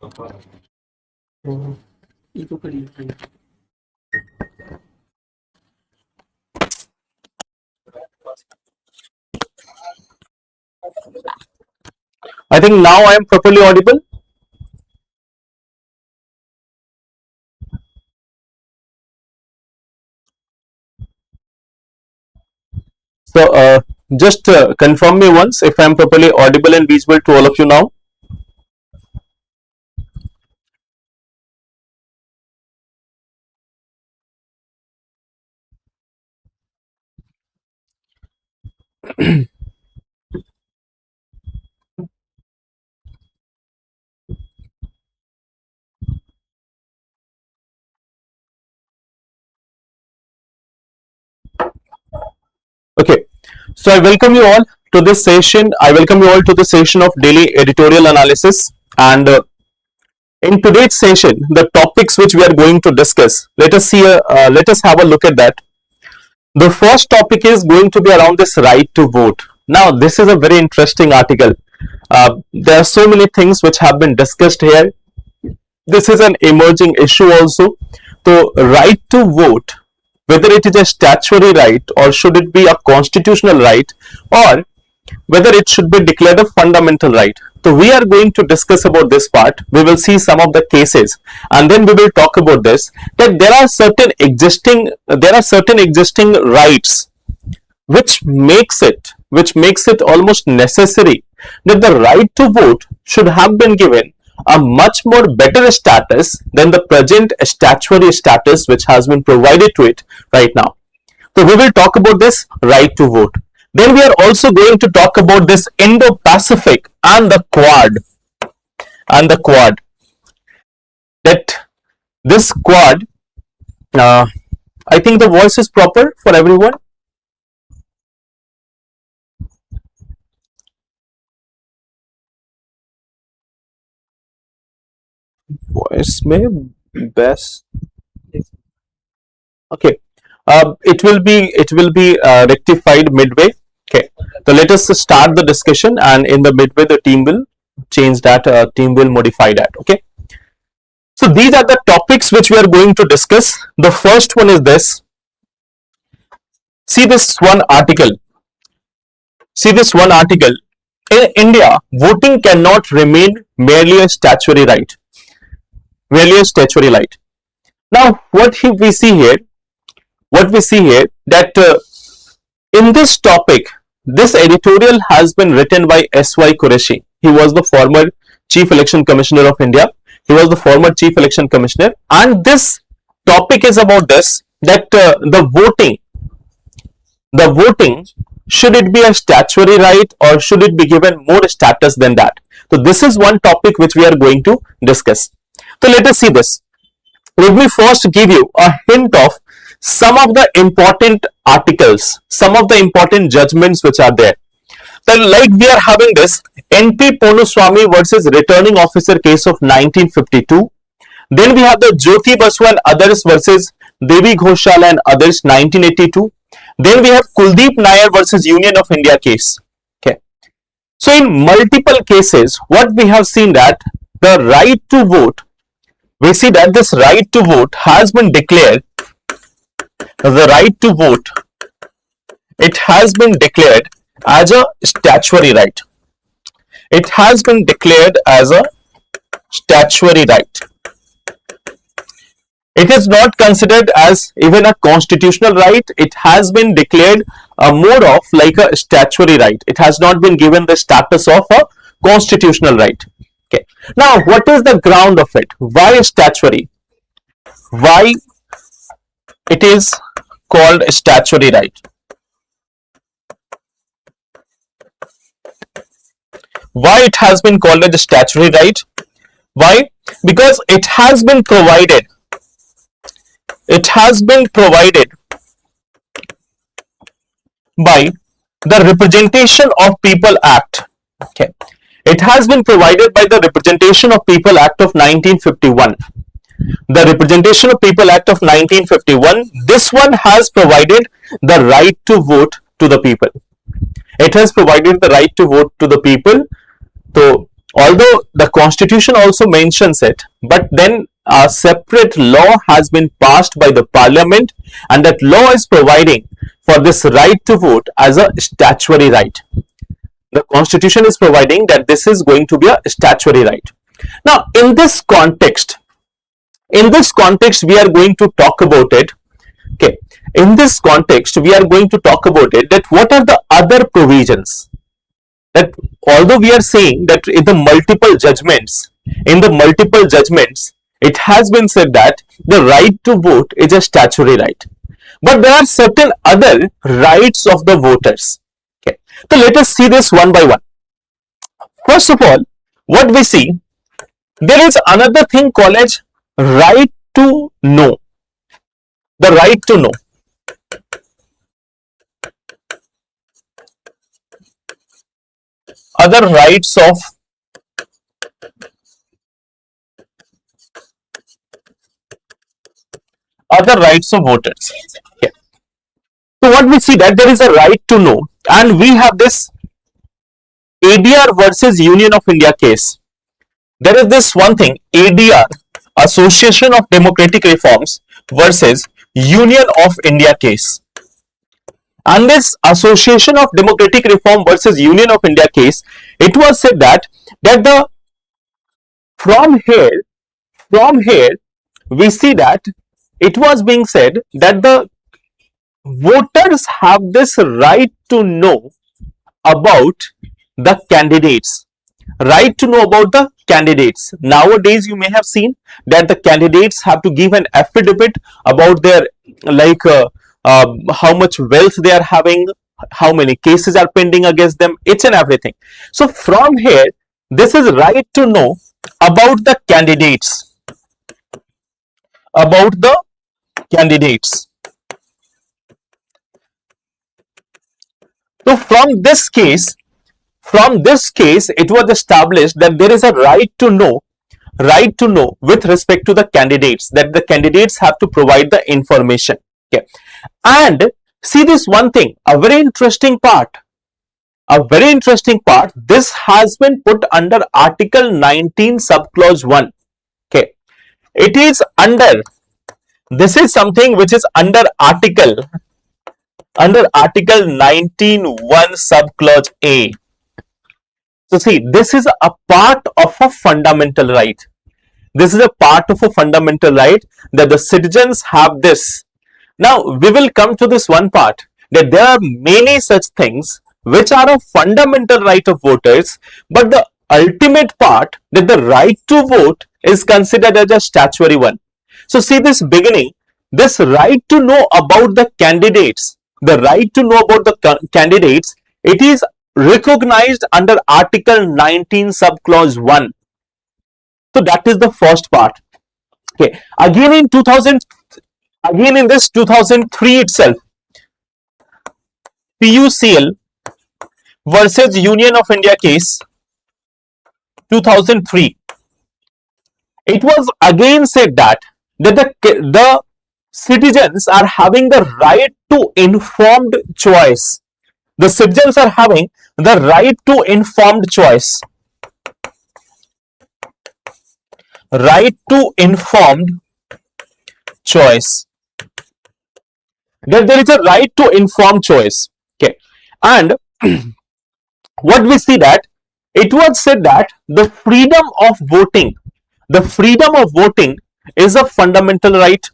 I think now I am properly audible. So just confirm me once if I am properly audible and visible to all of you now. Okay, so I welcome you all to this session. I welcome you all to the session of daily editorial analysis. And in today's session, the topics which we are going to discuss, let us have a look at that. The first topic is going to be around this right to vote. Now, this is a very interesting article. There are so many things which have been discussed here. This is an emerging issue also. So, right to vote, whether it is a statutory right or should it be a constitutional right, or whether it should be declared a fundamental right. So we are going to discuss about this part. We will see some of the cases and then we will talk about this, that there are certain existing rights which makes it almost necessary that the right to vote should have been given a much more better status than the present statutory status which has been provided to it right now. So we will talk about this right to vote. Then we are also going to talk about this Indo-Pacific and the Quad. That this Quad, I think the voice is proper for everyone. Voice may best. Okay. It will be rectified midway. Okay, so let us start the discussion, and in the midway the team will change that, team will modify that. Okay, so these are the topics which we are going to discuss. The first one is this. See this one article. In India, voting cannot remain merely a statutory right. Now, what we see here that in this topic, this editorial has been written by S.Y. Qureshi. He was the former Chief Election Commissioner of India. And this topic is about this, that the voting, should it be a statutory right or should it be given more status than that? So this is one topic which we are going to discuss. So let us see this. Let me first give you a hint of some of the important articles, some of the important judgments which are there. Then, like we are having this N.P. Ponuswamy versus Returning Officer case of 1952. Then we have the Jyoti Basu and others versus Devi Ghoshal and others 1982. Then we have Kuldeep Nair versus Union of India case. Okay. So in multiple cases, what we have seen that the right to vote, we see that this right to vote has been declared. The right to vote, it has been declared as a statutory right. It has been declared as a statutory right. It is not considered as even a constitutional right. It has been declared more of like a statutory right. It has not been given the status of a constitutional right. Okay. Now, what is the ground of it? Why statutory? Why it is called a statutory right? Why it has been called a statutory right? Why? Because it has been provided. It has been provided by the Representation of People Act. Okay. It has been provided by the Representation of People Act of 1951. The Representation of People Act of 1951, this one has provided the right to vote to the people. It has provided the right to vote to the people. So Although the constitution also mentions it, but then a separate law has been passed by the parliament, and that law is providing for this right to vote as a statutory right. The constitution is providing that this is going to be a statutory right. Now in this context we are going to talk about it. Okay, in this context we are going to talk about it, that what are the other provisions, that although we are saying that in the multiple judgments it has been said that the right to vote is a statutory right, but there are certain other rights of the voters. Okay, so let us see this one by one. First of all, what we see, there is another thing called as right to know. The right to know. Other rights of voters. Okay. So what we see, that there is a right to know, and we have this ADR versus Union of India case. There is this one thing, ADR, Association of Democratic Reforms versus Union of India case. And this Association of Democratic Reform versus Union of India case, it was said that the from here we see that it was being said that the voters have this right to know about the candidates. Right to know about the candidates. Nowadays you may have seen that the candidates have to give an affidavit about their how much wealth they are having, how many cases are pending against them, it's and everything. So from here, this is right to know about the candidates. About the candidates. So from this case, it was established that there is a right to know with respect to the candidates, that the candidates have to provide the information. Okay. And see this one thing, a very interesting part, this has been put under Article 19 subclause 1. Okay, it is under, this is something which is under Article 19(1) subclause A. So see, this is a part of a fundamental right. This is a part of a fundamental right that the citizens have this. Now, we will come to this one part, that there are many such things which are a fundamental right of voters, but the ultimate part, that the right to vote, is considered as a statutory one. So see this beginning, this right to know about the candidates, it is recognized under Article 19 subclause 1. So that is the first part. Okay. Again in this 2003 itself, PUCL versus Union of India case, 2003, it was again said that the citizens are having the right to informed choice. The citizens are having the right to informed choice. Right to informed choice. That there is a right to informed choice. Okay. And what we see, that it was said that the freedom of voting is a fundamental right.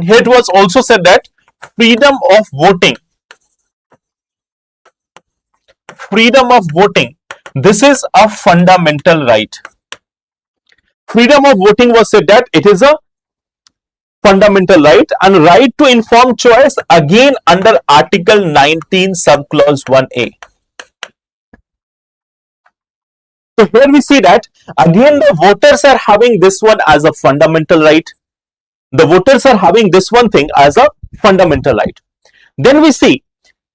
Here it was also said that freedom of voting, this is a fundamental right. Freedom of voting was said that it is a fundamental right, and right to informed choice again under Article 19 subclause 1A. So here we see that again the voters are having this one as a fundamental right. The voters are having this one thing as a fundamental right. Then we see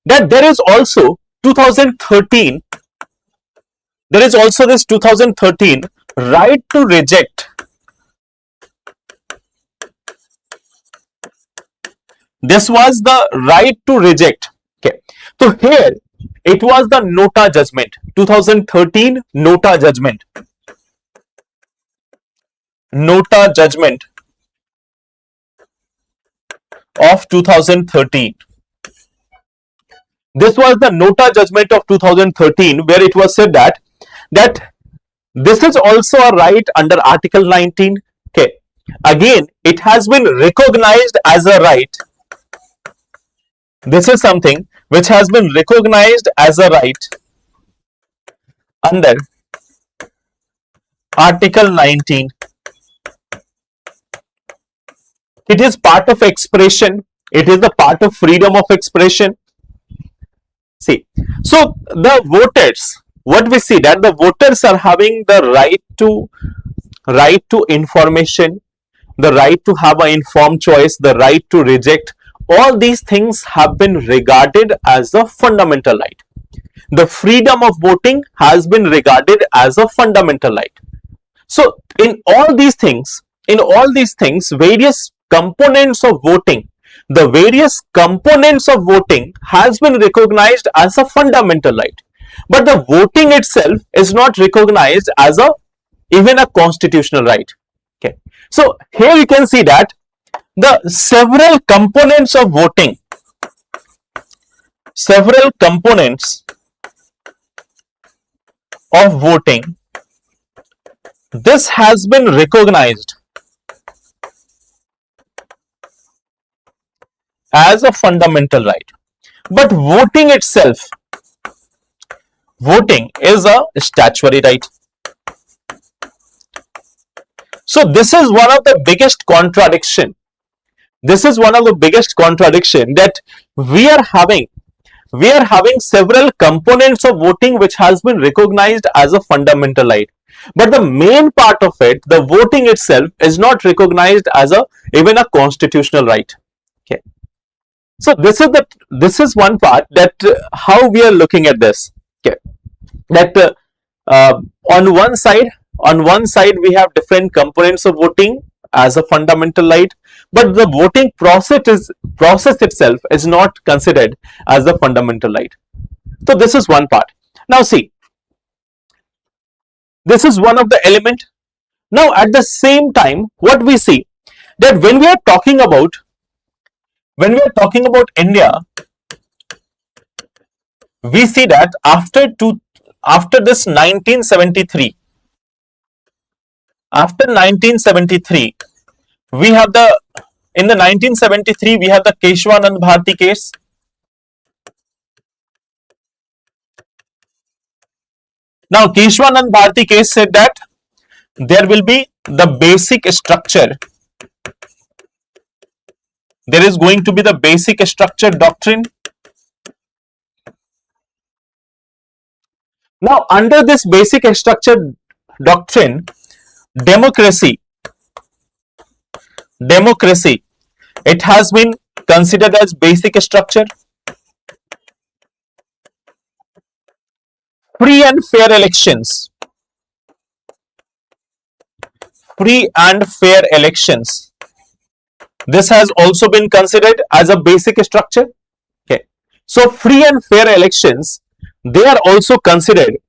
that there is also 2013, there is also this 2013 right to reject. This was the right to reject. Okay. So here It was the Nota judgment, 2013 Nota judgment. Nota judgment of 2013. This was the Nota judgment of 2013, where it was said that this is also a right under Article 19. Okay. Again, it has been recognized as a right. This is something which has been recognized as a right under Article 19. It is part of expression. It is the part of freedom of expression. See, so the voters, what we see that the voters are having the right to information, the right to have an informed choice, the right to reject. All these things have been regarded as a fundamental right. The freedom of voting has been regarded as a fundamental right. So in all these things, various components of voting, the various components of voting has been recognized as a fundamental right. But the voting itself is not recognized as even a constitutional right. Okay. So here you can see that the several components of voting, this has been recognized as a fundamental right. But voting itself, voting is a statutory right. So this is one of the biggest contradiction. That we are having several components of voting which has been recognized as a fundamental right. But the main part of it, the voting itself, is not recognized as even a constitutional right. Okay. So this is one part that how we are looking at this. Okay. That on one side we have different components of voting as a fundamental right, but the voting process itself is not considered as a fundamental right. So this is one part. Now see, this is one of the element. Now at the same time, what we see that when we are talking about India, we see that after this 1973, we have in the 1973 we have the Keshwanand Bharti case. Now Keshwanand Bharti case said that there will be the basic structure. There is going to be the basic structure doctrine. Now under this basic structure doctrine, democracy, it has been considered as basic structure. Free and fair elections. This has also been considered as a basic structure. Okay. So free and fair elections, they are also considered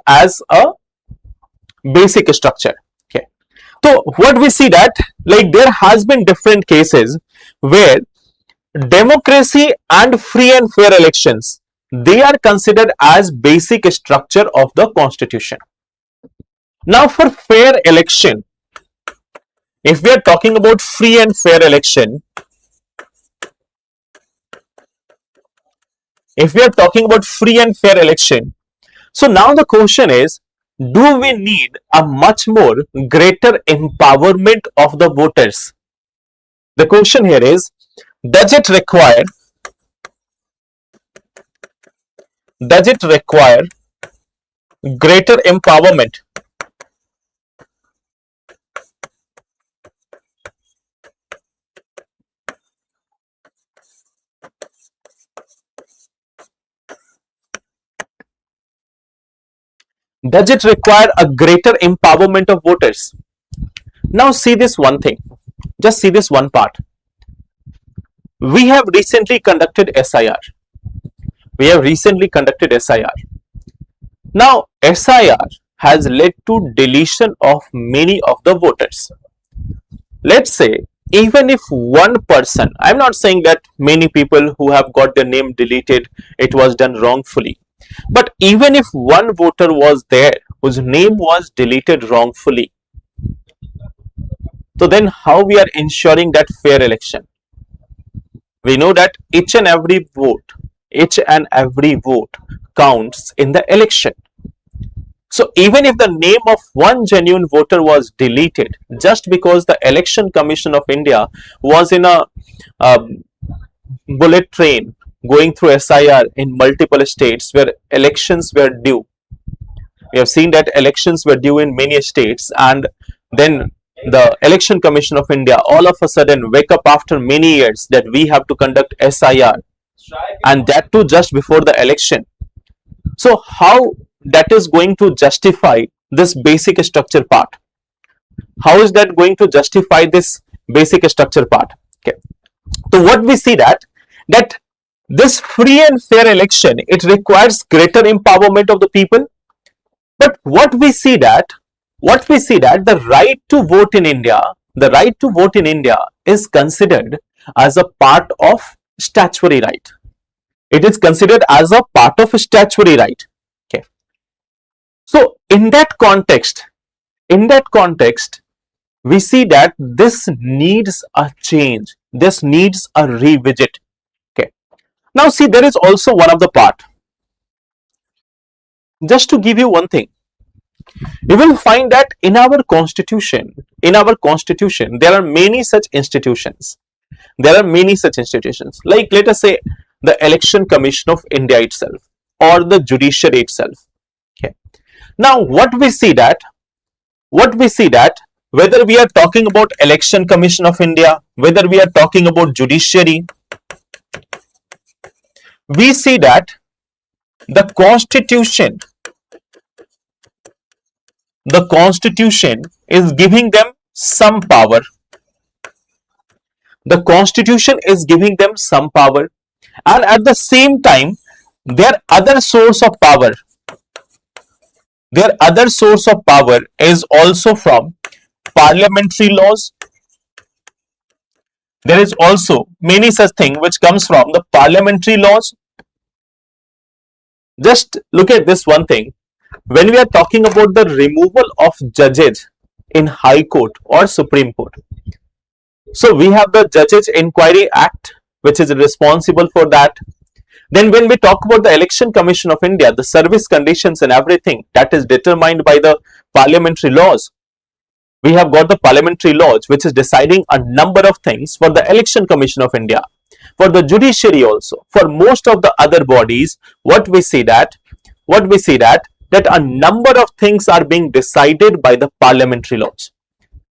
as a basic structure. Okay. So what we see that there has been different cases where democracy and free and fair elections, they are considered as basic structure of the constitution. Now for fair election, if we are talking about free and fair election, so now the question is, do we need a much more greater empowerment of the voters? The question here is, does it require greater empowerment? Does it require a greater empowerment of voters? Now see this one thing, just see this one part. We have recently conducted SIR. We have recently conducted SIR. Now, SIR has led to deletion of many of the voters. Let's say, even if one person, I'm not saying that many people who have got their name deleted, it was done wrongfully. But even if one voter was there whose name was deleted wrongfully, so then how we are ensuring that fair election? We know that each and every vote counts in the election. So even if the name of one genuine voter was deleted just because the Election Commission of India was in a bullet train going through SIR in multiple states where elections were due. We have seen that elections were due in many states, and then the Election Commission of India all of a sudden wake up after many years that we have to conduct SIR, and that too just before the election. So how that is going to justify this basic structure part? How is that going to justify this basic structure part? Okay. So what we see that this free and fair election, it requires greater empowerment of the people. But what we see that the right to vote in India is considered as a part of statutory right. It is considered as a part of statutory right. Okay. So in that context, we see that this needs a change. This needs a revisit. Okay. Now see, there is also one of the part. Just to give you one thing, you will find that in our constitution, there are many such institutions. Like, let us say, the Election Commission of India itself, or the judiciary itself. Okay. Now, what we see that whether we are talking about Election Commission of India, whether we are talking about judiciary, we see that the constitution is giving them some power. The constitution is giving them some power, and at the same time their other source of power is also from parliamentary laws. There is also many such things which comes from the parliamentary laws. Just look at this one thing. When we are talking about the removal of judges in High Court or Supreme Court, so we have the Judges Inquiry Act, which is responsible for that. Then when we talk about the Election Commission of India, the service conditions and everything, that is determined by the parliamentary laws. We have got the parliamentary laws which is deciding a number of things for the Election Commission of India, for the judiciary also, for most of the other bodies. What we see that a number of things are being decided by the parliamentary laws.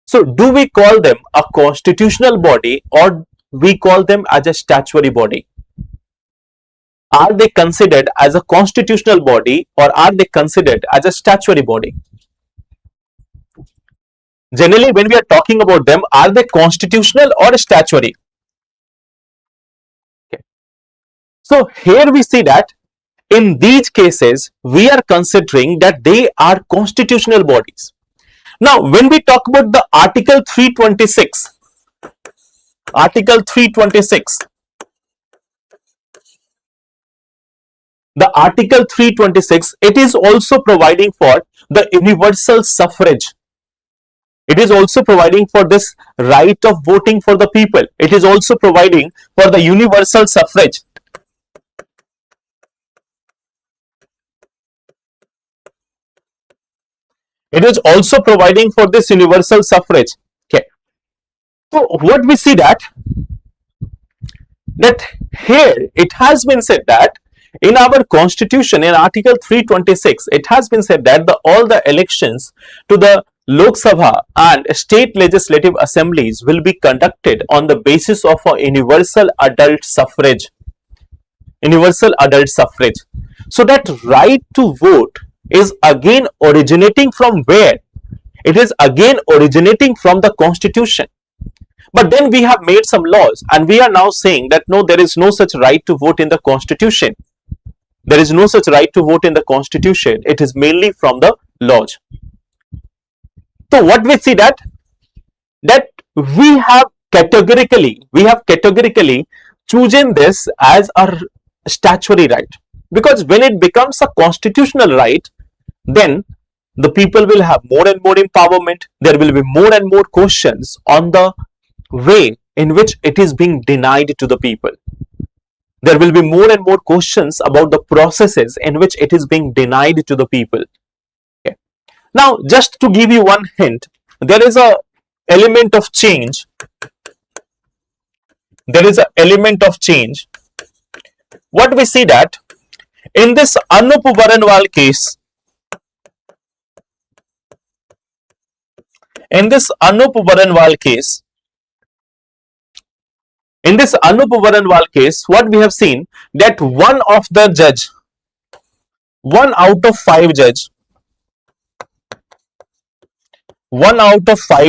So do we call them a constitutional body, or we call them as a statutory body? Are they considered as a constitutional body, or are they considered as a statutory body? Generally, when we are talking about them, are they constitutional or statutory? Okay. So here we see that in these cases, we are considering that they are constitutional bodies. Now, when we talk about the Article 326, the Article 326, it is also providing for the universal suffrage. It is also providing for this right of voting for the people. It is also providing for the universal suffrage. It is also providing for this universal suffrage. Okay. So what we see that here it has been said that in our constitution, in Article 326, it has been said that all the elections to the Lok Sabha and state legislative assemblies will be conducted on the basis of a universal adult suffrage. So that right to vote is again originating from where? It is again originating from the constitution. But then we have made some laws, and we are now saying that no, there is no such right to vote in the constitution. There is no such right to vote in the constitution. It is mainly from the laws. So what we see that we have categorically chosen this as a statutory right, because when it becomes a constitutional right, then the people will have more and more empowerment. There will be more and more questions on the way in which it is being denied to the people. There will be more and more questions about the processes in which it is being denied to the people. Okay. Now, just to give you one hint, there is a element of change. There is an element of change. What we see that in this Anup Varanwal case, in this Anup Varanwal case, what we have seen that one out of five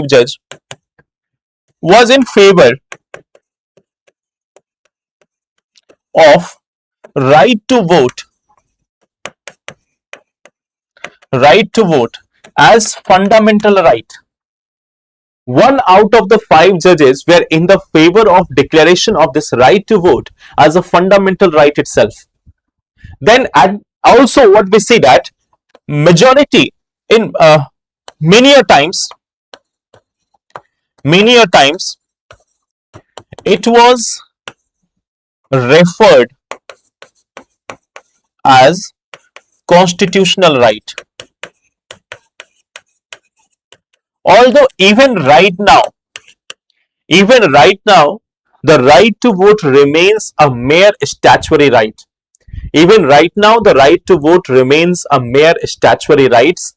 judge was in favor of right to vote as fundamental right. One out of the five judges were in the favor of declaration of this right to vote as a fundamental right itself. Then also what we see that majority in many a times it was referred as constitutional right. Although even right now, the right to vote remains a mere statutory right. Even right now, the right to vote remains a mere statutory rights.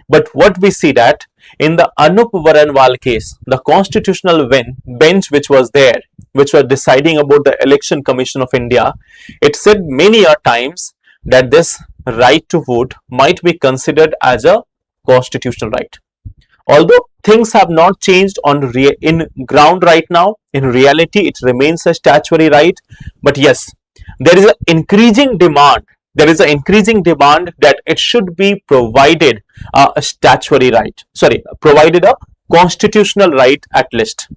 But what we see that in the Anup Varanwal case, the constitutional bench which was there, which was deciding about the Election Commission of India, it said many a times that this right to vote might be considered as a constitutional right. Although things have not changed in ground right now, in reality it remains a statutory right. But yes, there is an increasing demand. That it should be provided a statutory right. Provided a constitutional right at least.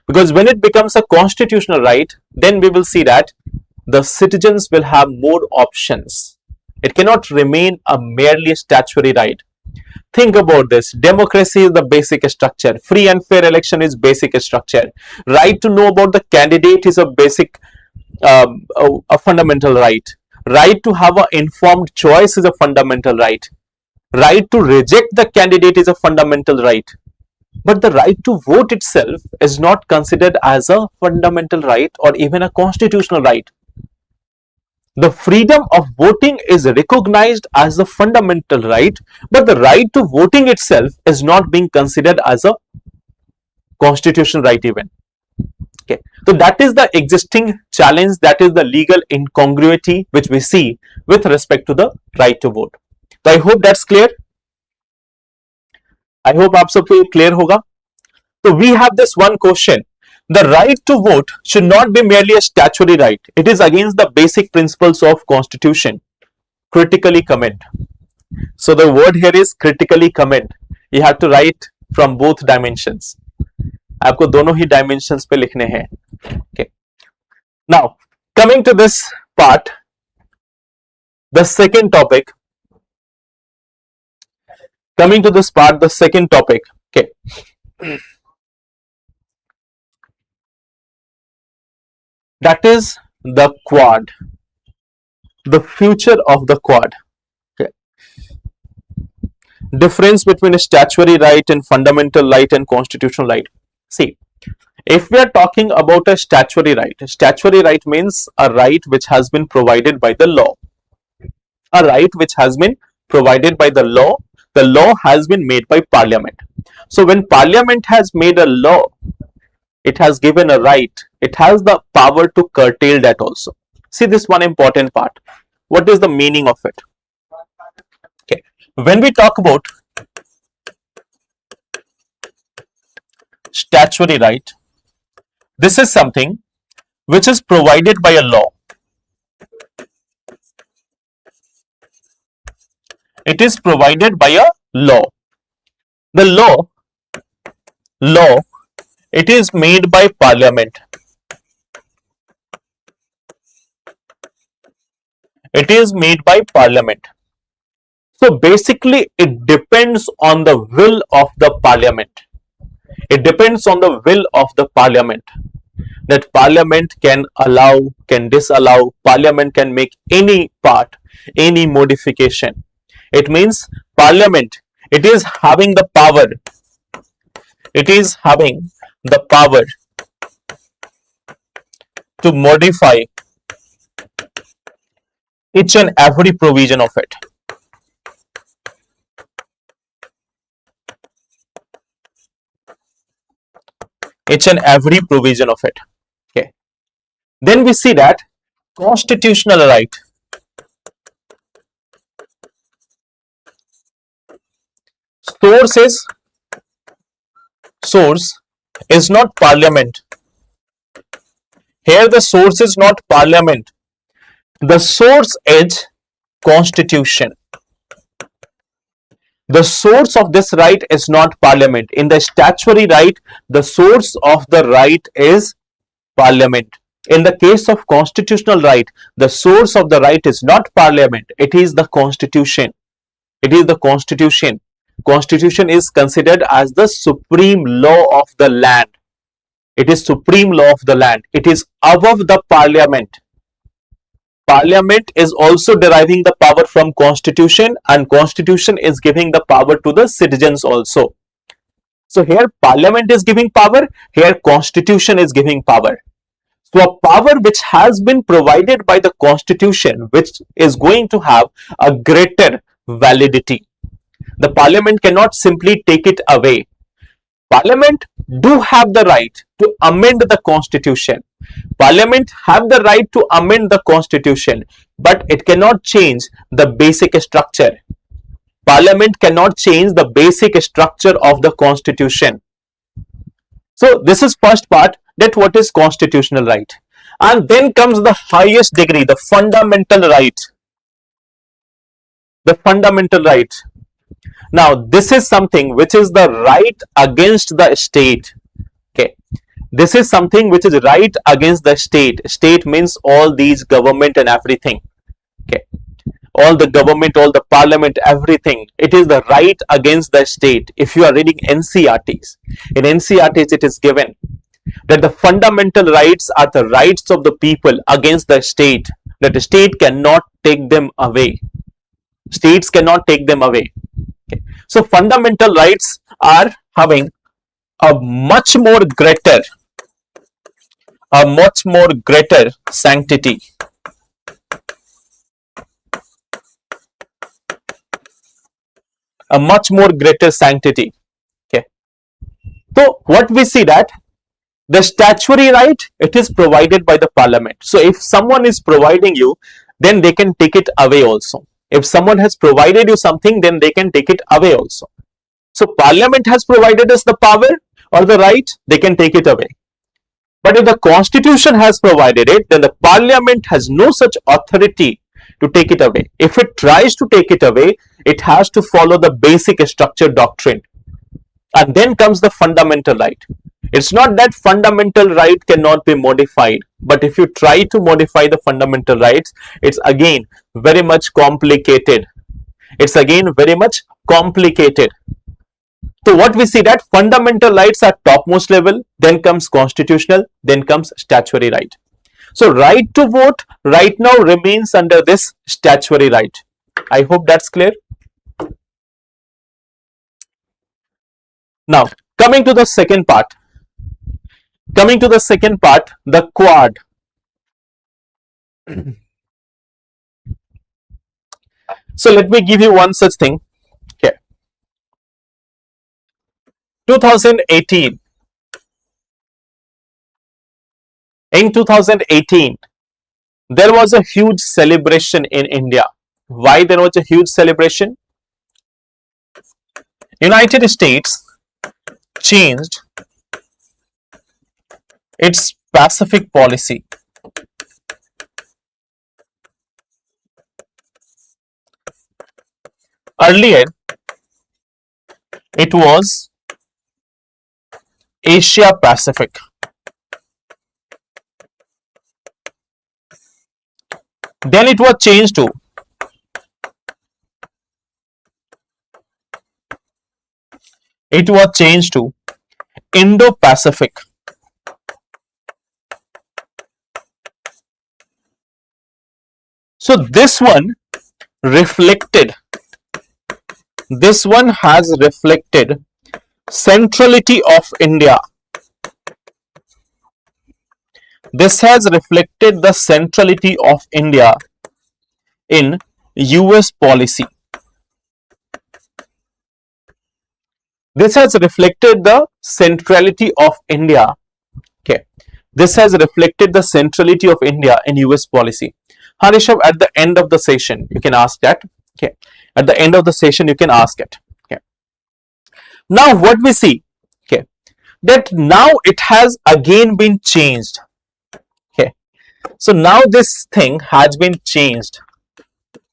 Because when it becomes a constitutional right, then we will see that the citizens will have more options. It cannot remain a merely statutory right. Think about this. Democracy is the basic structure. Free and fair election is basic structure. Right to know about the candidate is a basic, a fundamental right. Right to have an informed choice is a fundamental right. Right to reject the candidate is a fundamental right. But the right to vote itself is not considered as a fundamental right or even a constitutional right. The freedom of voting is recognized as a fundamental right, but the right to voting itself is not being considered as a constitutional right even. Okay, so that is the existing challenge, that is the legal incongruity which we see with respect to the right to vote. So I hope that's clear. I hope आप सबको clear होगा. So we have this one question. The right to vote should not be merely a statutory right. It is against the basic principles of constitution. Critically comment. So the word here is critically comment. You have to write from both dimensions. आपको दोनों ही dimensions पे लिखने हैं. Okay. Now, coming to this part, the second topic. Okay. That is the quad, the future of the quad. Okay. Difference between a statutory right and fundamental right and constitutional right. See, if we are talking about a statutory right means a right which has been provided by the law. A right which has been provided by the law has been made by parliament. So when parliament has made a law, it has given a right, it has the power to curtail that also. See this one important part. What is the meaning of it? Okay. When we talk about statutory right, this is something which is provided by a law. It is provided by a law. The law, it is made by parliament. It is made by parliament. So basically, it depends on the will of the parliament. It depends on the will of the parliament, that parliament can allow, can disallow, parliament can make any part, any modification. It means parliament, it is having the power, it is having the power to modify each and every provision of it. Each and every provision of it. Okay. Then we see that constitutional right. Source is not parliament. Here the source is not parliament. The source is constitution. The source of this right is not parliament. In the statutory right, the source of the right is parliament. In the case of constitutional right, the source of the right is not parliament. It is the constitution. It is the constitution. Constitution is considered as the supreme law of the land. It is supreme law of the land. It is above the parliament. Parliament is also deriving the power from constitution, and constitution is giving the power to the citizens also. So here parliament is giving power, here constitution is giving power. So a power which has been provided by the constitution, which is going to have a greater validity. The parliament cannot simply take it away. Parliament do have the right to amend the constitution. Parliament have the right to amend the constitution, but it cannot change the basic structure. Parliament cannot change the basic structure of the constitution. So this is first part, that what is constitutional right. And then comes the highest degree, the fundamental right. The fundamental right. Now this is something which is the right against the state. Okay, this is something which is right against the state. State means all these government and everything. Okay, all the government, all the parliament, everything. It is the right against the state. If you are reading NCRTs, in NCRTs it is given that the fundamental rights are the rights of the people against the state, that the state cannot take them away. States cannot take them away. Okay. So fundamental rights are having a much more greater sanctity. A much more greater sanctity. Okay. So what we see that the statutory right, it is provided by the parliament. So if someone is providing you, then they can take it away also. If someone has provided you something, then they can take it away also. So parliament has provided us the power or the right, they can take it away. But if the constitution has provided it, then the parliament has no such authority to take it away. If it tries to take it away, it has to follow the basic structure doctrine. And then comes the fundamental right. It's not that fundamental right cannot be modified, but if you try to modify the fundamental rights, it's again very much complicated. It's again very much complicated. So what we see that fundamental rights are topmost level, then comes constitutional, then comes statutory right. So right to vote right now remains under this statutory right. I hope that's clear. Now coming to the second part. The quad. So let me give you one such thing. Okay. 2018. In 2018, there was a huge celebration in India. Why there was a huge celebration? United States changed its Pacific policy. Earlier, it was Asia Pacific. Then it was changed to Indo-Pacific. So this one has reflected centrality of India. This has reflected the centrality of India in US policy. This has reflected the centrality of India. Okay. This has reflected the centrality of India in US policy. Harishav, at the end of the session, you can ask that. Okay. At the end of the session, you can ask it. Okay. Now, what we see, okay, that now it has again been changed. Okay. So now this thing has been changed.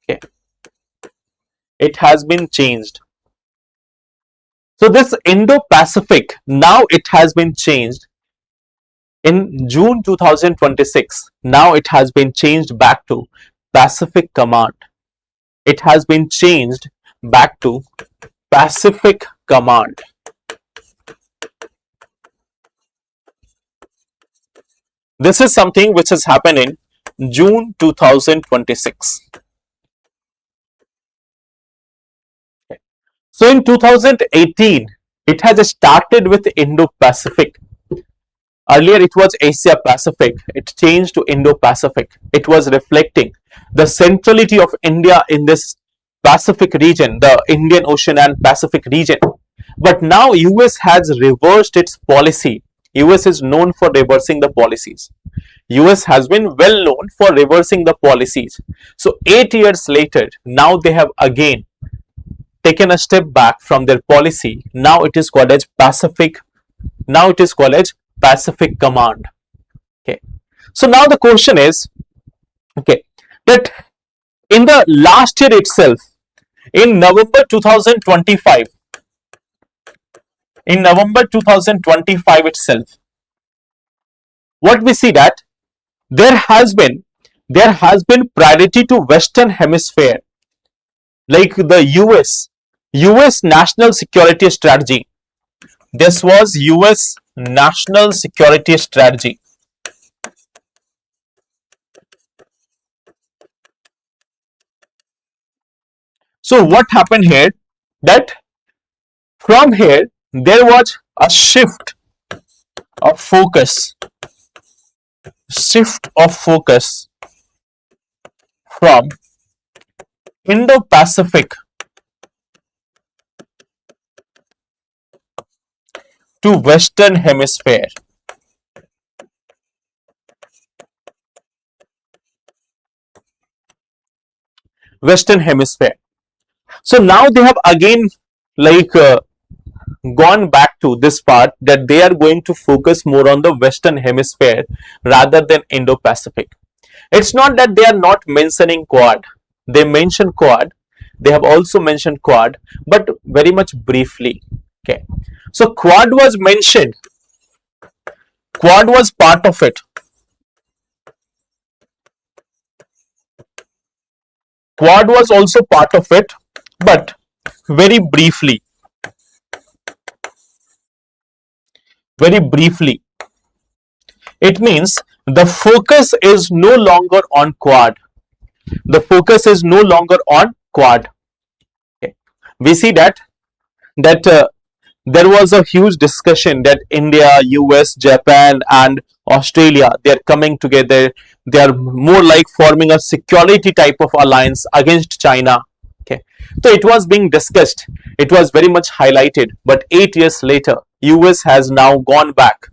Okay. It has been changed. So this Indo-Pacific, now it has been changed in June 2026. Now it has been changed back to Pacific Command. It has been changed back to Pacific Command. This is something which has happened in June 2026. Okay. So in 2018, it has started with Indo-Pacific. Earlier it was Asia Pacific. It changed to Indo-Pacific. It was reflecting the centrality of India in this Pacific region, the Indian Ocean and Pacific region. But now US has reversed its policy. US is known for reversing the policies. US has been well known for reversing the policies. So 8 years later, now they have again taken a step back from their policy. Now it is called as Pacific. Now it is called as Pacific Command. Okay. So now the question is, okay, that in the last year itself, in November 2025, itself, what we see that there has been priority to Western Hemisphere, like the US national security strategy. This was US national security strategy. So what happened here, that from here there was a shift of focus from Indo-Pacific to Western Hemisphere. Western Hemisphere. So now they have again gone back to this part, that they are going to focus more on the Western Hemisphere rather than Indo-Pacific. It's not that they are not mentioning Quad. They mention Quad. They have also mentioned Quad, but very much briefly. Okay. So Quad was mentioned. Quad was part of it. Quad was also part of it, but very briefly. Very briefly. It means the focus is no longer on Quad. The focus is no longer on Quad. Okay. We see that there was a huge discussion that India, US, Japan and Australia, they are coming together. They are more like forming a security type of alliance against China. Okay. So it was being discussed. It was very much highlighted. But 8 years later, US has now gone back.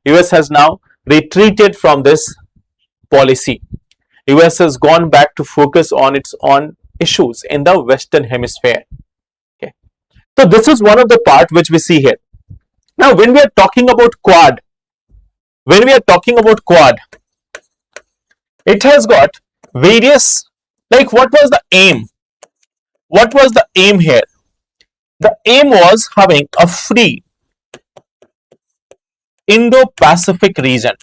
US has now retreated from this policy. US has gone back to focus on its own issues in the Western Hemisphere. Okay. So this is one of the part which we see here. Now, when we are talking about Quad, it has got various, like what was the aim? What was the aim here? The aim was having a free Indo-Pacific region.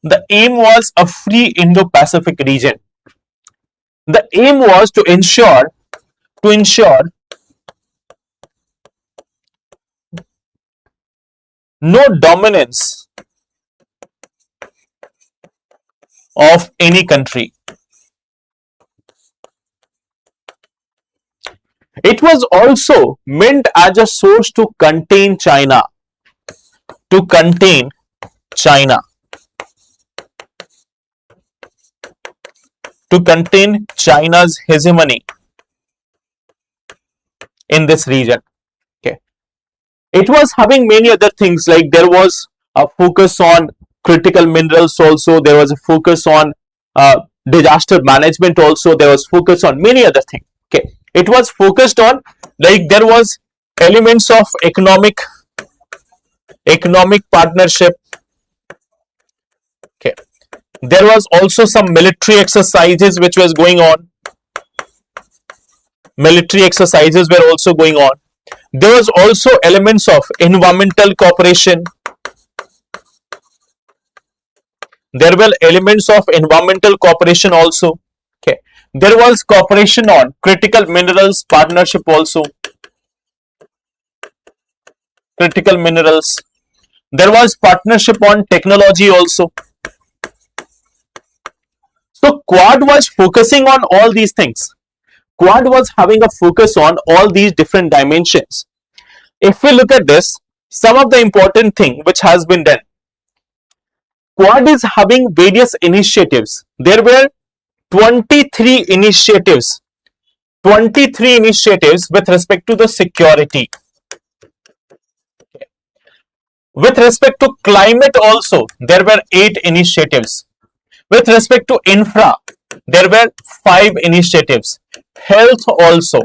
The aim was a free Indo-Pacific region. The aim was to ensure no dominance of any country. It was also meant as a source to contain China, to contain China, to contain China's hegemony in this region. Okay. It was having many other things, like there was a focus on critical minerals also, there was a focus on disaster management also, there was focus on many other things. Okay. It was focused on, like there was elements of economic partnership. Okay. There was also some military exercises which was going on. Military exercises were also going on. There was also elements of environmental cooperation. There were elements of environmental cooperation also. Okay. There was cooperation on critical minerals partnership also. Critical minerals. There was partnership on technology also. So Quad was focusing on all these things. Quad was having a focus on all these different dimensions. If we look at this, some of the important thing which has been done. Quad is having various initiatives. There were 23 initiatives. 23 initiatives with respect to the security. With respect to climate also, there were 8 initiatives. With respect to infra, there were 5 initiatives. Health also.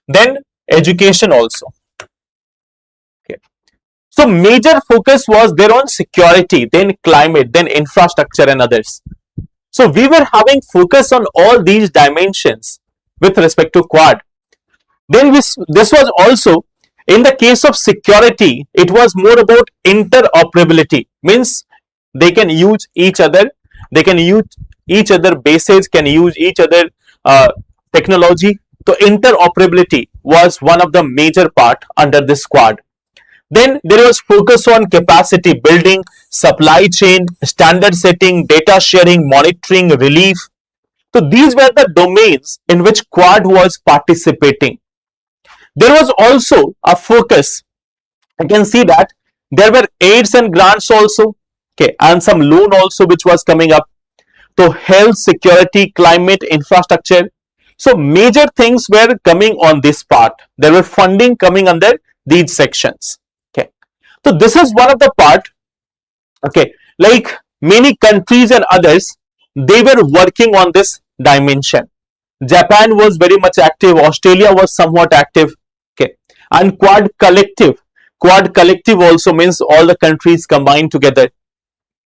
Then education also. Okay. So major focus was there on security, then climate, then infrastructure and others. So we were having focus on all these dimensions with respect to Quad. Then this was also, in the case of security, it was more about interoperability. Means they can use each other. They can use each other bases, can use each other technology. So interoperability was one of the major part under this Quad. Then there was focus on capacity building, supply chain, standard setting, data sharing, monitoring, relief. So these were the domains in which Quad was participating. There was also a focus. You can see that there were aids and grants also. Okay, and some loan also which was coming up. So health, security, climate, infrastructure. So major things were coming on this part. There were funding coming under these sections. Okay, so this is one of the part. Okay, like many countries and others, they were working on this dimension. Japan was very much active. Australia was somewhat active. Okay, and Quad collective. Quad collective also means all the countries combined together.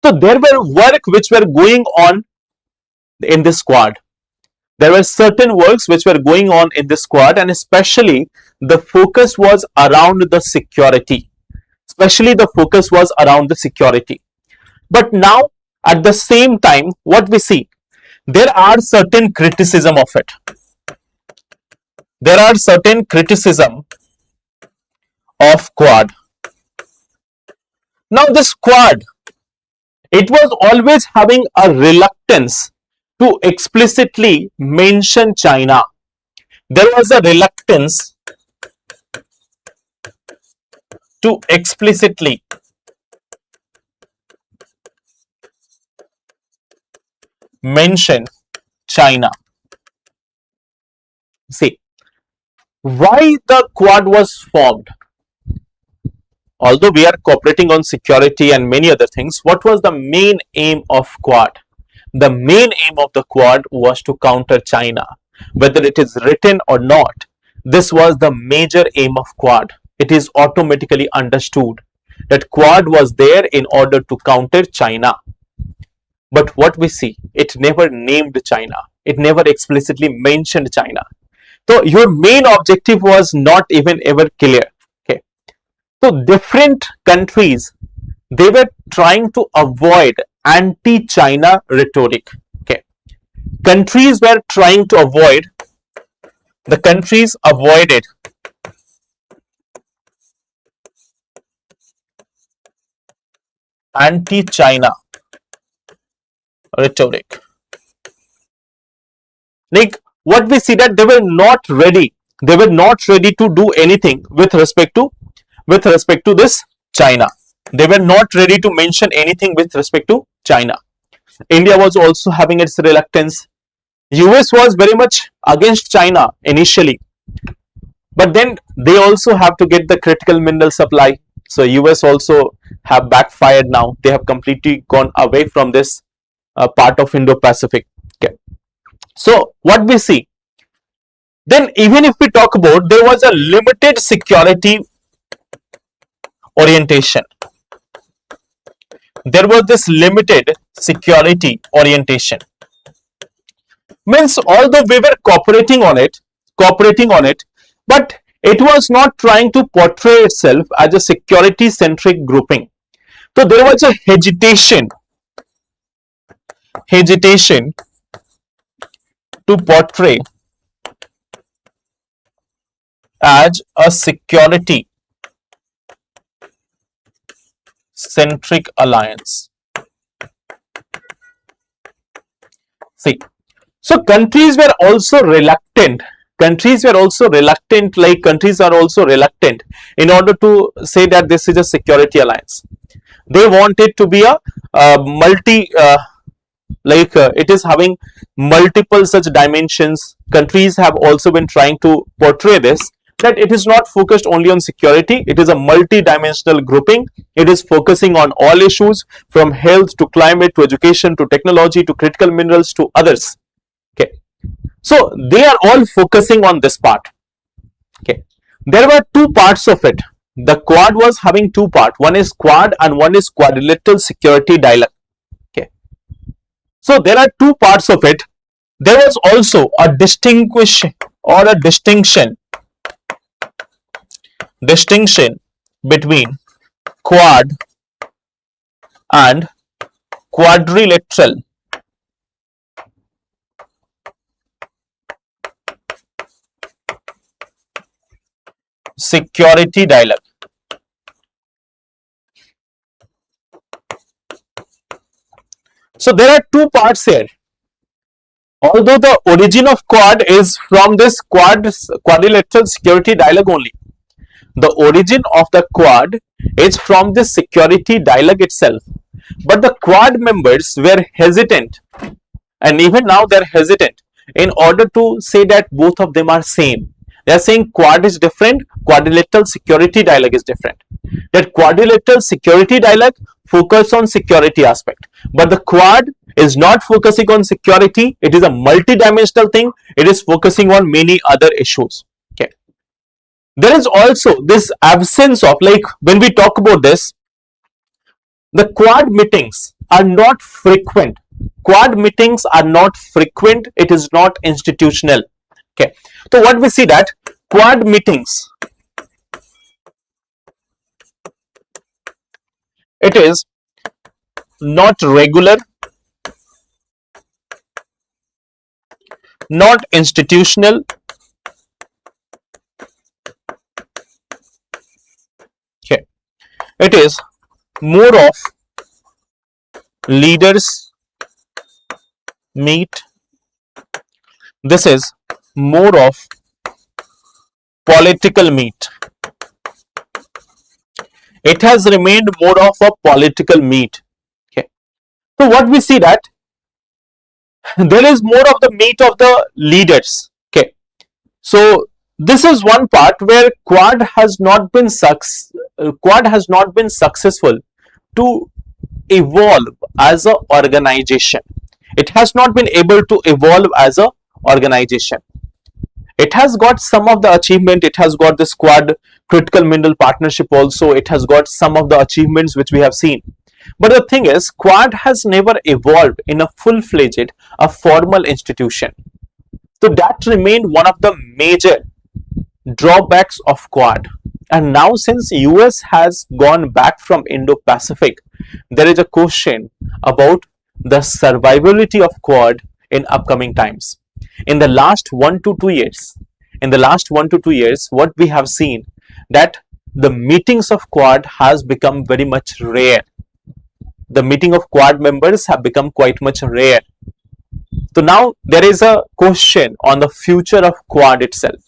So there were work which were going on in this Quad. There were certain works which were going on in this Quad, and especially the focus was around the security. Especially the focus was around the security. But now at the same time, what we see, there are certain criticism of it. There are certain criticism of Quad. Now this Quad, it was always having a reluctance to explicitly mention China. There was a reluctance to explicitly mention China. See, why the Quad was formed? Although we are cooperating on security and many other things, what was the main aim of Quad? The main aim of the Quad was to counter China. Whether it is written or not, this was the major aim of Quad. It is automatically understood that Quad was there in order to counter China. But what we see, it never named China. It never explicitly mentioned China. So your main objective was not even ever clear. Okay. So different countries, they were trying to avoid anti-China rhetoric. Okay. Countries were trying to avoid, the countries avoided anti-China rhetoric. Like what we see that they were not ready. They were not ready to do anything with respect to this China. They were not ready to mention anything with respect to China. India was also having its reluctance. US was very much against China initially, but then they also have to get the critical mineral supply. So US also have backfired now. They have completely gone away from this part of Indo-Pacific. Okay. So what we see, then even if we talk about, there was a limited security orientation. There was this limited security orientation. Means although we were cooperating on it, but it was not trying to portray itself as a security centric grouping. So there was a hesitation to portray as a security centric alliance. See, so countries were also reluctant. Countries are also reluctant in order to say that this is a security alliance. They want it to be a multi, it is having multiple such dimensions. Countries have also been trying to portray this, that it is not focused only on security, it is a multi-dimensional grouping. It is focusing on all issues from health to climate to education to technology to critical minerals to others. Okay, so they are all focusing on this part. Okay, there were two parts of it. The Quad was having two parts. One is Quad and one is quadrilateral security dialogue. Okay, so there are two parts of it. There was also a distinction between Quad and quadrilateral security dialogue. So there are two parts here. Although the origin of Quad is from this quadrilateral security dialogue only, the origin of the Quad is from this security dialogue itself. But the Quad members were hesitant, and even now they are hesitant in order to say that both of them are same. They are saying Quad is different, quadrilateral security dialogue is different. That quadrilateral security dialogue focus on security aspect, but the Quad is not focusing on security. It is a multi-dimensional thing. It is focusing on many other issues. Okay. There is also this absence of, like when we talk about this, the Quad meetings are not frequent. Quad meetings are not frequent. It is not institutional. Okay. So what we see that Quad meetings, it is not regular, not institutional, okay. It is more of leaders meet. This is more of political meet. It has remained more of a political meet. Okay. So what we see that there is more of the meet of the leaders. Okay. So this is one part where Quad has not been successful to evolve as an organization. It has not been able to evolve as an organization. It has got some of the achievement. It has got this Quad critical mineral partnership also. It has got some of the achievements which we have seen. But the thing is, Quad has never evolved in a full-fledged, a formal institution. So that remained one of the major drawbacks of Quad. And now since US has gone back from Indo-Pacific, there is a question about the survivability of Quad in upcoming times. In the last 1 to 2 years, what we have seen that the meetings of Quad has become very much rare. The meeting of Quad members have become quite much rare. So now there is a question on the future of Quad itself.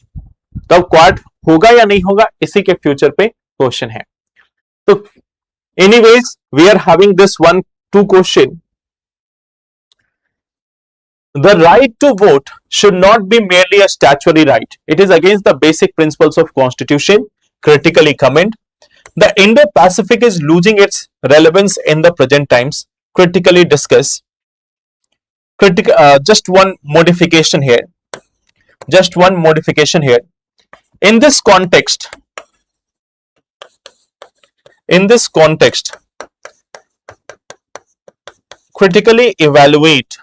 तो अब quad होगा या नहीं होगा, इसी के future पे question है. तो anyways we are having this one two question. The right to vote should not be merely a statutory right. It is against the basic principles of constitution. Critically comment. The Indo-Pacific is losing its relevance in the present times. Critically discuss. Just one modification here. In this context, critically evaluate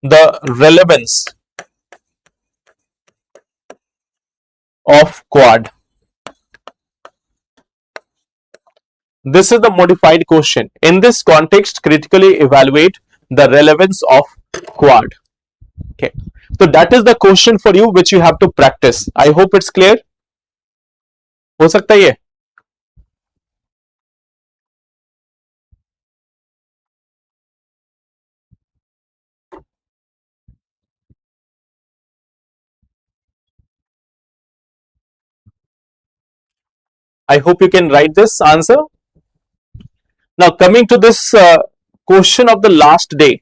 the relevance of Quad. This is the modified question. In this context, critically evaluate the relevance of Quad. Okay, so that is the question for you which you have to practice. I hope it's clear. हो सकता है ये. I hope you can write this answer. Now coming to this question of the last day.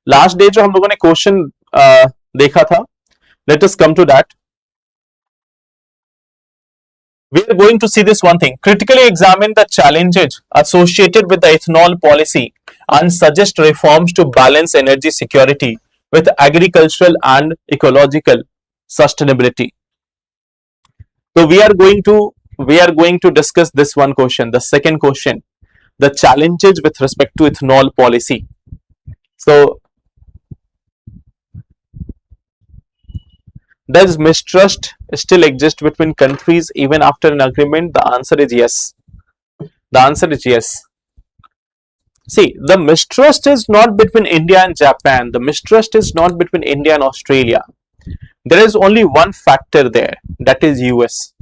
Last day जो हम लोगों ने question देखा था. Let us come to that. We are going to see this one thing. Critically examine the challenges associated with the ethanol policy and suggest reforms to balance energy security with agricultural and ecological sustainability. So we are going to discuss this one question. The second question, the challenges with respect to ethanol policy. So does mistrust still exist between countries even after an agreement? The answer is yes. See, the mistrust is not between India and Japan. The mistrust is not between India and Australia. There is only one factor there, that is US.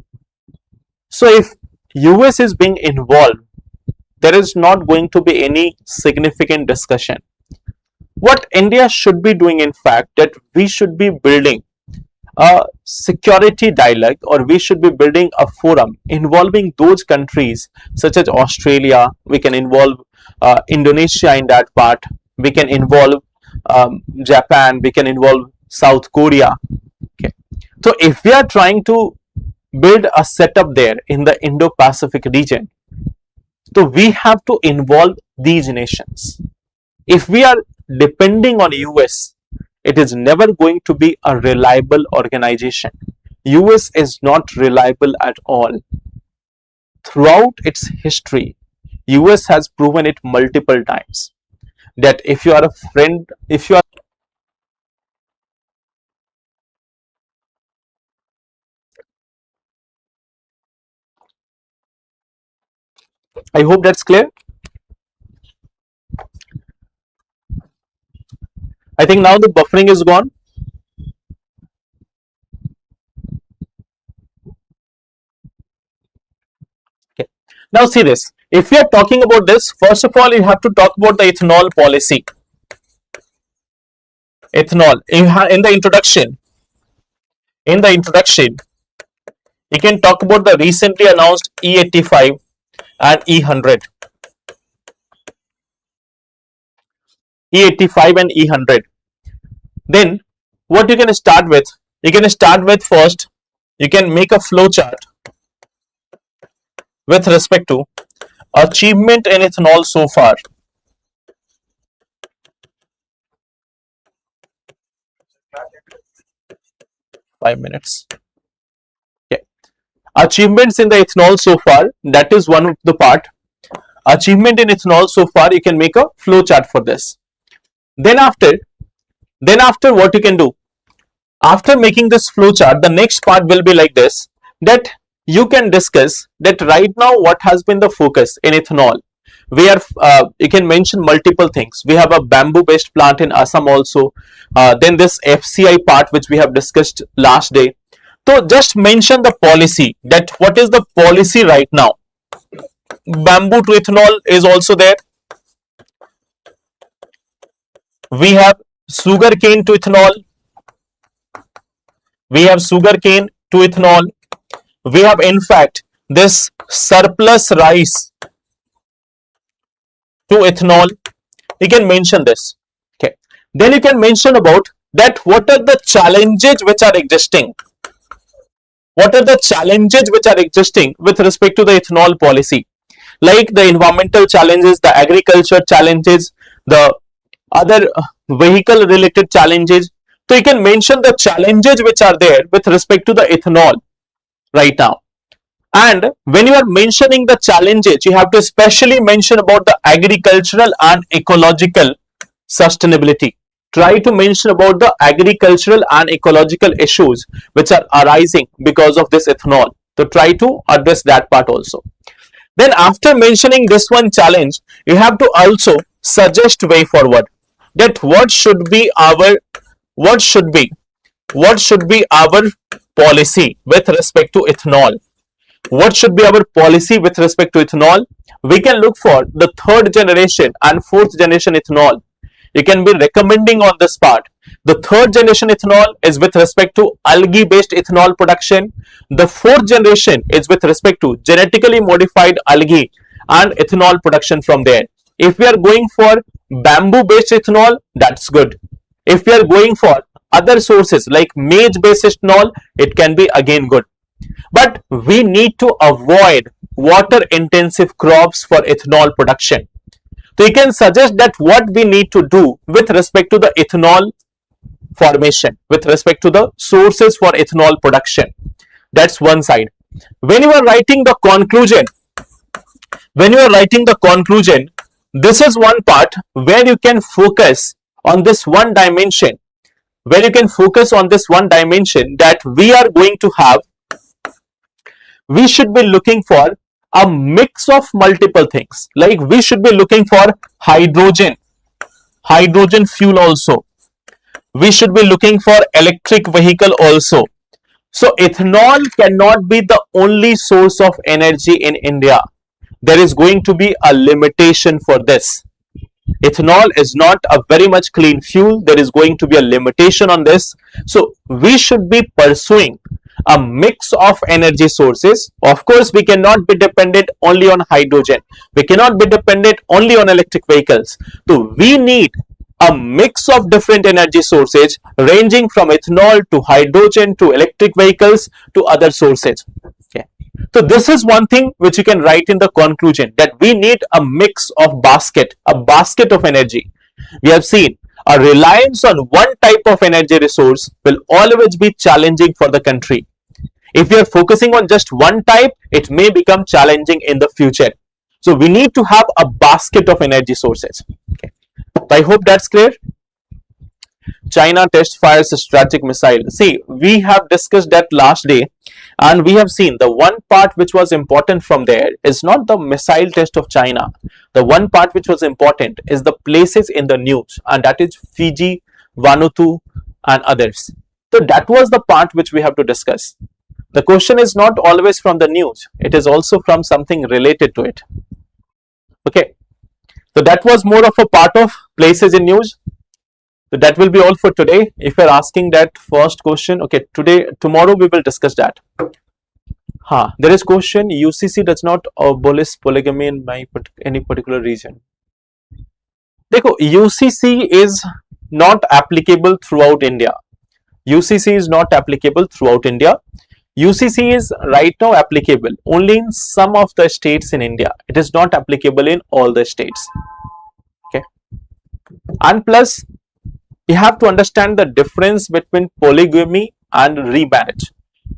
So if US is being involved, there is not going to be any significant discussion. What India should be doing, in fact, that we should be building a security dialogue, or we should be building a forum involving those countries such as Australia. We can involve Indonesia in that part. We can involve Japan. We can involve South Korea. Okay. So if we are trying to build a setup there in the Indo-Pacific region, so we have to involve these nations. If we are depending on US, it is never going to be a reliable organization. US is not reliable at all. Throughout its history, US has proven it multiple times that if you are a friend, if you are, I hope that's clear. I think now the buffering is gone. Okay. Now see this. If we are talking about this, first of all, you have to talk about the ethanol policy. Ethanol. In the introduction, you can talk about the recently announced E85 and E100. E85 and E100. Then what you can start with? You can start with first, you can make a flow chart with respect to achievement in ethanol so far. Five minutes. Okay. Achievements in the ethanol so far, that is one of the part. Achievement in ethanol so far, you can make a flow chart for this. Then after what you can do, after making this flow chart, the next part will be like this, that you can discuss that right now what has been the focus in ethanol. We are you can mention multiple things. We have a bamboo based plant in Assam also, then this FCI part which we have discussed last day. So just mention the policy, that what is the policy right now. Bamboo to ethanol is also there. We have sugarcane to ethanol. We have sugarcane to ethanol. We have in fact this surplus rice to ethanol. You can mention this. Okay. Then you can mention about that what are the challenges which are existing. What are the challenges which are existing with respect to the ethanol policy? Like the environmental challenges, the agriculture challenges, the other vehicle related challenges. So you can mention the challenges which are there with respect to the ethanol right now. And when you are mentioning the challenges, you have to especially mention about the agricultural and ecological sustainability. Try to mention about the agricultural and ecological issues which are arising because of this ethanol. So try to address that part also. Then after mentioning this one challenge, you have to also suggest way forward, that what should be our policy with respect to ethanol. What should be our policy with respect to ethanol? We can look for the third generation and fourth generation ethanol. You can be recommending on this part. The third generation ethanol is with respect to algae based ethanol production. The fourth generation is with respect to genetically modified algae and ethanol production from there. If we are going for bamboo based ethanol, that's good. If we are going for other sources like maize based ethanol, it can be again good. But we need to avoid water intensive crops for ethanol production. So you can suggest that what we need to do with respect to the ethanol formation, with respect to the sources for ethanol production. That's one side. When you are writing the conclusion, this is one part where you can focus on this one dimension, that we are going to have, we should be looking for a mix of multiple things. Like we should be looking for hydrogen fuel also. We should be looking for electric vehicle also. So ethanol cannot be the only source of energy in India. There is going to be a limitation for this. Ethanol is not a very much clean fuel. There is going to be a limitation on this. So we should be pursuing a mix of energy sources. Of course, we cannot be dependent only on hydrogen. We cannot be dependent only on electric vehicles. So we need a mix of different energy sources ranging from ethanol to hydrogen to electric vehicles to other sources. Okay. So this is one thing which you can write in the conclusion, that we need a mix of basket of energy. We have seen a reliance on one type of energy resource will always be challenging for the country. If we are focusing on just one type, it may become challenging in the future. So we need to have a basket of energy sources. Okay. I hope that's clear. China test fires a strategic missile. See, we have discussed that last day, and we have seen the one part which was important from there is not the missile test of China. The one part which was important is the places in the news, and that is Fiji, Vanuatu and others. So that was the part which we have to discuss. The question is not always from the news. It is also from something related to it. Okay. So that was more of a part of places in news. So that will be all for today. If you are asking that first question, okay, tomorrow we will discuss that. There is question, UCC does not abolish polygamy in any particular region. Dekho, UCC is not applicable throughout India. UCC is not applicable throughout India. UCC is right now applicable only in some of the states in India. It is not applicable in all the states. Okay. And plus, you have to understand the difference between polygamy and remarriage.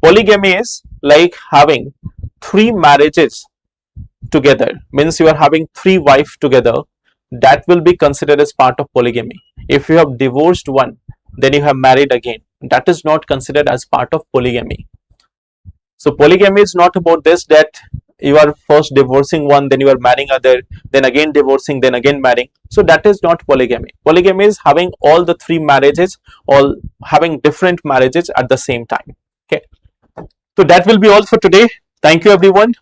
Polygamy is like having 3 marriages together, means you are having 3 wives together. That will be considered as part of polygamy. If you have divorced one, then you have married again, that is not considered as part of polygamy. So polygamy is not about this, that you are first divorcing one, then you are marrying other, then again divorcing, then again marrying. So that is not polygamy. Polygamy is having all the 3 marriages, all having different marriages at the same time. Okay, so that will be all for today. Thank you everyone.